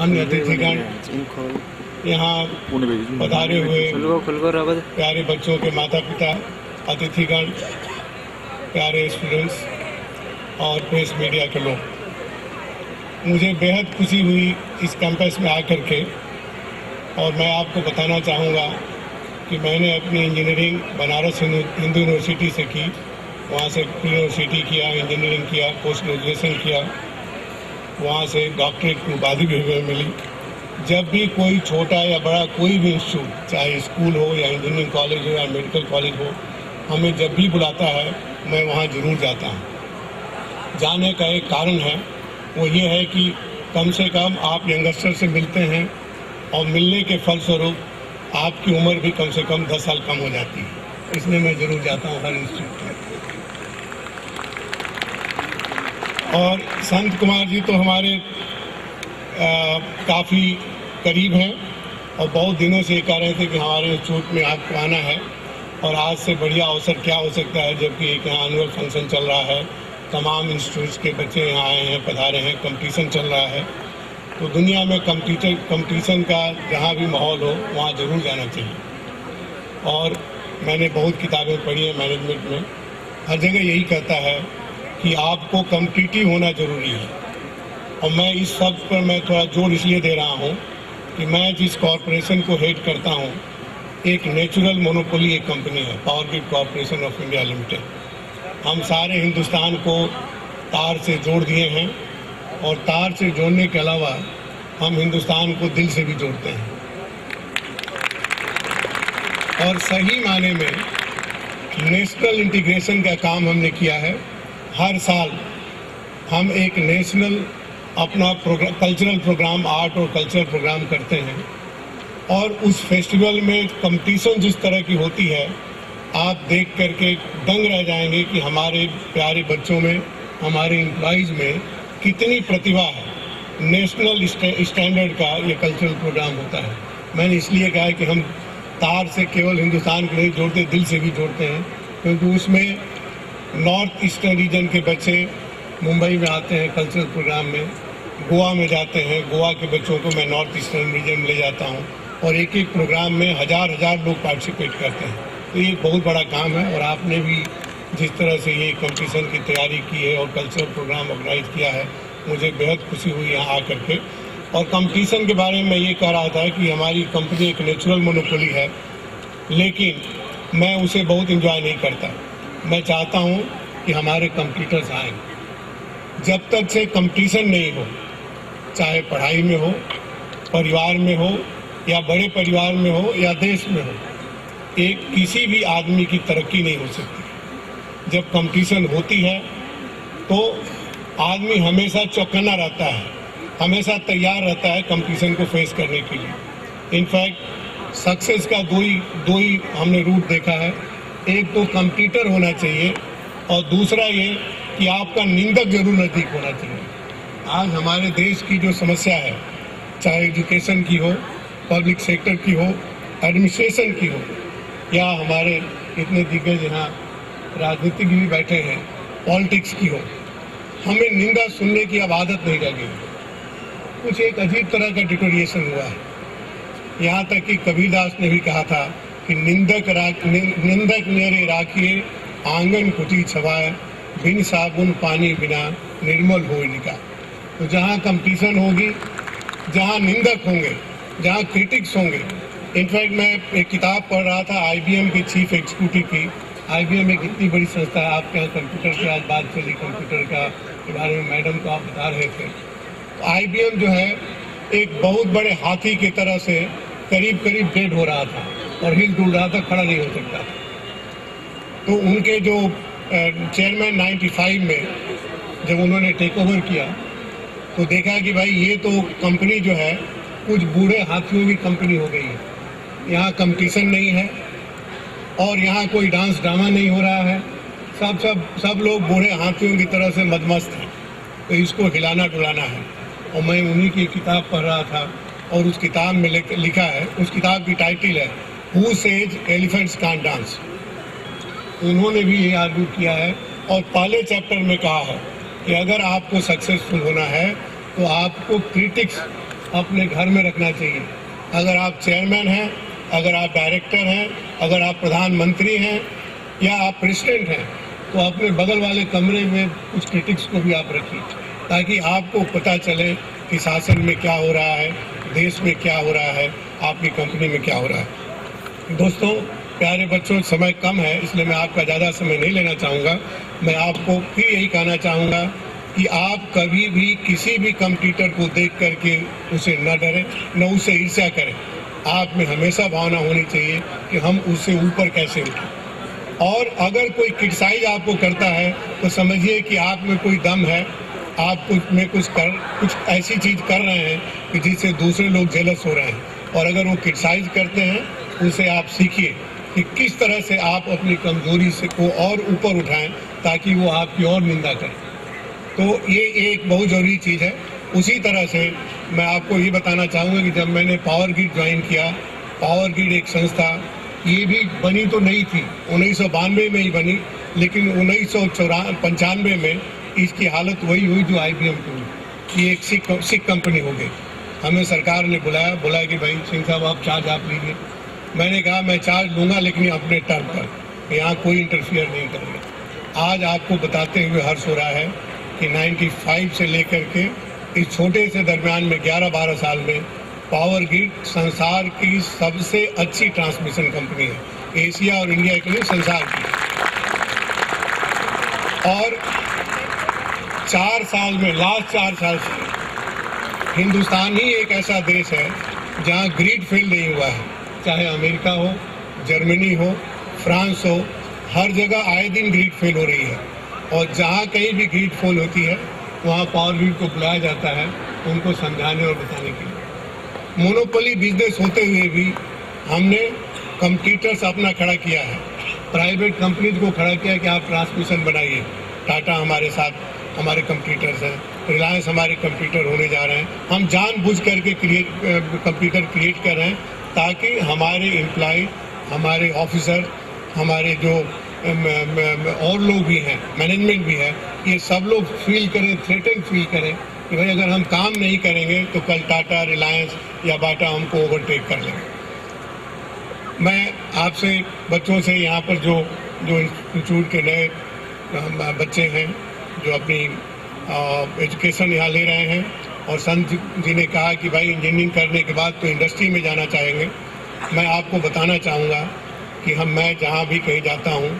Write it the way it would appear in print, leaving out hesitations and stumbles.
अन्य अतिथिगण, यहाँ पधारे हुए प्यारे बच्चों के माता पिता, अतिथिगण, प्यारे स्टूडेंट्स और प्रेस मीडिया के लोग, मुझे बेहद खुशी हुई इस कैंपस में आकर के। और मैं आपको बताना चाहूँगा कि मैंने अपनी इंजीनियरिंग बनारस हिंदू यूनिवर्सिटी से की, वहाँ से प्री यूनिवर्सिटी किया, इंजीनियरिंग किया, पोस्ट ग्रेजुएशन किया, वहाँ से डॉक्टरेट की उपाधि भी हमें मिली। जब भी कोई छोटा या बड़ा कोई भी इंस्टीट्यूट, चाहे स्कूल हो या इंजीनियरिंग कॉलेज हो या मेडिकल कॉलेज हो, हमें जब भी बुलाता है मैं वहाँ ज़रूर जाता हूँ। जाने का एक कारण है, वो ये है कि कम से कम आप यंगस्टर से मिलते हैं और मिलने के फलस्वरूप आपकी उम्र भी कम से कम 10 साल कम हो जाती है। इसलिए मैं ज़रूर जाता हूँ हर इंस्टीट्यूट में। और संत कुमार जी तो हमारे काफ़ी करीब हैं और बहुत दिनों से ये कह रहे थे कि हमारे इंस्टीट्यूट में आपको आना है। और आज से बढ़िया अवसर क्या हो सकता है, जबकि एक यहाँ एनुअल फंक्शन चल रहा है, तमाम इंस्टीट्यूट्स के बच्चे यहाँ आए हैं, पधारे हैं, कंपटीशन चल रहा है। तो दुनिया में कंपटीशन का जहाँ भी माहौल हो वहाँ ज़रूर जाना चाहिए। और मैंने बहुत किताबें पढ़ी हैं मैनेजमेंट में, हर जगह यही कहता है कि आपको कॉम्पिटिटिव होना ज़रूरी है। और मैं इस सब पर मैं थोड़ा जोर इसलिए दे रहा हूँ कि मैं जिस कॉरपोरेशन को हेड करता हूँ, एक नेचुरल मोनोपोली एक कंपनी है, power grid corporation of India limited. हम सारे हिंदुस्तान को तार से जोड़ दिए हैं और तार से जोड़ने के अलावा हम हिंदुस्तान को दिल से भी जोड़ते हैं। और सही माने में नेशनल इंटीग्रेशन का काम हमने किया है। हर साल हम एक नेशनल अपना कल्चरल प्रोग्राम, आर्ट और कल्चरल प्रोग्राम करते हैं। और उस फेस्टिवल में कंपटीशन जिस तरह की होती है, आप देख करके दंग रह जाएंगे कि हमारे प्यारे बच्चों में, हमारे एम्प्लॉइज़ में कितनी प्रतिभा है। नेशनल स्टैंडर्ड का ये कल्चरल प्रोग्राम होता है। मैंने इसलिए कहा है कि हम तार से केवल हिंदुस्तान को नहीं जोड़ते, दिल से भी जोड़ते हैं, क्योंकि उसमें नॉर्थ ईस्टर्न रीजन के बच्चे मुंबई में आते हैं कल्चरल प्रोग्राम में, गोवा में जाते हैं, गोवा के बच्चों को मैं नॉर्थ ईस्टर्न रीजन में ले जाता हूँ और एक एक प्रोग्राम में हजार लोग पार्टिसिपेट करते हैं। तो ये बहुत बड़ा काम है। और आपने भी जिस तरह से ये कंपटीशन की तैयारी की है और कल्चरल प्रोग्राम ऑर्गेनाइज किया है, मुझे बेहद खुशी हुई यहाँ आकर के। और कंपटीशन के बारे में ये कह रहा था कि हमारी कंपनी एक नेचुरल मोनोपोली है, लेकिन मैं उसे बहुत इंजॉय नहीं करता। मैं चाहता हूँ कि हमारे कंपटीटर्स आएँ। जब तक से कंपटीशन नहीं हो, चाहे पढ़ाई में हो, परिवार में हो, या बड़े परिवार में हो या देश में हो, एक किसी भी आदमी की तरक्की नहीं हो सकती। जब कंपटीशन होती है तो आदमी हमेशा चौकन्ना रहता है, हमेशा तैयार रहता है कंपटीशन को फेस करने के लिए। इनफैक्ट सक्सेस का दो ही हमने रूट देखा है। एक तो कंपटीटर होना चाहिए और दूसरा ये कि आपका निंदक जरूर नज़दीक होना चाहिए। आज हमारे देश की जो समस्या है, चाहे एजुकेशन की हो, पब्लिक सेक्टर की हो, एडमिनिस्ट्रेशन की हो, या हमारे इतने दिग्गज यहाँ राजनीतिक भी बैठे हैं, पॉलिटिक्स की हो, हमें निंदा सुनने की अब आदत नहीं रह गई। कुछ एक अजीब तरह का डिटोरिएशन हुआ है। यहाँ तक कि कबीरदास ने भी कहा था कि निंदक मेरे राखिए, आंगन कुटी छवाए, बिन साबुन पानी बिना निर्मल हो निका। तो जहाँ कंपटीशन होगी, जहाँ निंदक होंगे, जहाँ क्रिटिक्स होंगे। इनफैक्ट मैं एक किताब पढ़ रहा था IBM के चीफ एग्जीक्यूटिव की। IBM एक इतनी बड़ी संस्था है, आपके यहाँ कंप्यूटर की आज बात चली, कंप्यूटर का के बारे में मैडम को आप बता रहे थे। तो IBM जो है एक बहुत बड़े हाथी की तरह से करीब डेड हो रहा था और हिल डुल रहा था, खड़ा नहीं हो सकता था। तो उनके जो चेयरमैन 95 में जब उन्होंने टेक ओवर किया तो देखा कि भाई ये तो कंपनी जो है कुछ बूढ़े हाथियों की कंपनी हो गई है। यहाँ कंपटीशन नहीं है और यहाँ कोई डांस ड्रामा नहीं हो रहा है, सब लोग बूढ़े हाथियों की तरह से मदमस्त हैं। तो इसको हिलाना डुलाना है। और मैं उन्हीं की किताब पढ़ रहा था और उस किताब में लिखा है, उस किताब की टाइटल है who says elephants can't dance. उन्होंने भी ये आर्ग्यू किया है और पहले चैप्टर में कहा है कि अगर आपको सक्सेसफुल होना है तो आपको क्रिटिक्स अपने घर में रखना चाहिए। अगर आप चेयरमैन हैं, अगर आप डायरेक्टर हैं, अगर आप प्रधानमंत्री हैं या आप प्रेसिडेंट हैं, तो अपने बगल वाले कमरे में कुछ क्रिटिक्स को भी आप रखिए, ताकि आपको पता चले कि शासन में क्या हो रहा है, देश में क्या हो रहा है, आपकी कंपनी में क्या हो रहा है। दोस्तों, प्यारे बच्चों, समय कम है, इसलिए मैं आपका ज़्यादा समय नहीं लेना चाहूँगा। मैं आपको फिर यही कहना चाहूँगा कि आप कभी भी किसी भी कंपटीटर को देख करके उसे न डरें, न उससे ईर्ष्या करें। आप में हमेशा भावना होनी चाहिए कि हम उससे ऊपर कैसे उठें। और अगर कोई क्रिटिसाइज आपको करता है तो समझिए कि आप में कोई दम है, आप कुछ ऐसी चीज़ कर रहे हैं कि जिससे दूसरे लोग जेलस हो रहे हैं। और अगर वो क्रिटिसाइज करते हैं, उसे आप सीखिए कि किस तरह से आप अपनी कमजोरी से को और ऊपर उठाएं, ताकि वो आपकी और निंदा करें। तो ये एक बहुत ज़रूरी चीज़ है। उसी तरह से मैं आपको ये बताना चाहूँगा कि जब मैंने पावर ग्रिड ज्वाइन किया, पावर ग्रिड एक संस्था ये भी बनी तो नहीं थी, 1992 में ही बनी, लेकिन 1995 में इसकी हालत वही हुई जो IBM की हुई। ये एक सिख कंपनी हो गई। हमें सरकार ने बोला कि भाई सिंह साहब आप चार्ज आप लीजिए। मैंने कहा मैं चार्ज लूँगा, लेकिन अपने टर्म पर, यहाँ कोई इंटरफियर नहीं करेगा। आज आपको बताते हुए हर्ष हो रहा है कि 95 से लेकर के इस छोटे से दरमियान में 11-12 साल में पावर ग्रिड संसार की सबसे अच्छी ट्रांसमिशन कंपनी है, एशिया और इंडिया के लिए संसार की। और 4 साल में, लास्ट 4 साल से हिंदुस्तान ही एक ऐसा देश है जहां ग्रिड फेल नहीं हुआ है। चाहे अमेरिका हो, जर्मनी हो, फ्रांस हो, हर जगह आए दिन ग्रिड फेल हो रही है। और जहाँ कहीं भी ग्रिड फेल होती है, वहाँ पावर ग्रिड को बुलाया जाता है उनको समझाने और बताने के लिए। मोनोपोली बिजनेस होते हुए भी हमने कंपटीटर्स अपना खड़ा किया है, प्राइवेट कंपनीज को खड़ा किया कि आप ट्रांसमिशन बनाइए। टाटा हमारे साथ हमारे कंपटीटर्स हैं, रिलायंस हमारे कंपटीटर होने जा रहे हैं। हम जानबूझ करके कंप्यूटर क्रिएट कर रहे हैं ताकि हमारे एम्प्लॉय, हमारे ऑफिसर, हमारे जो और लोग भी हैं, मैनेजमेंट भी है, ये सब लोग फील करें, थ्रेटन फील करें कि भाई अगर हम काम नहीं करेंगे तो कल टाटा, रिलायंस या बाटा हमको ओवरटेक कर लेंगे। मैं आपसे बच्चों से यहाँ पर जो इंस्टीट्यूट के नए बच्चे हैं जो अपनी एजुकेशन यहाँ ले रहे हैं, और संत जी ने कहा कि भाई इंजीनियरिंग करने के बाद तो इंडस्ट्री में जाना चाहेंगे, मैं आपको बताना चाहूँगा कि मैं जहाँ भी कहीं जाता हूँ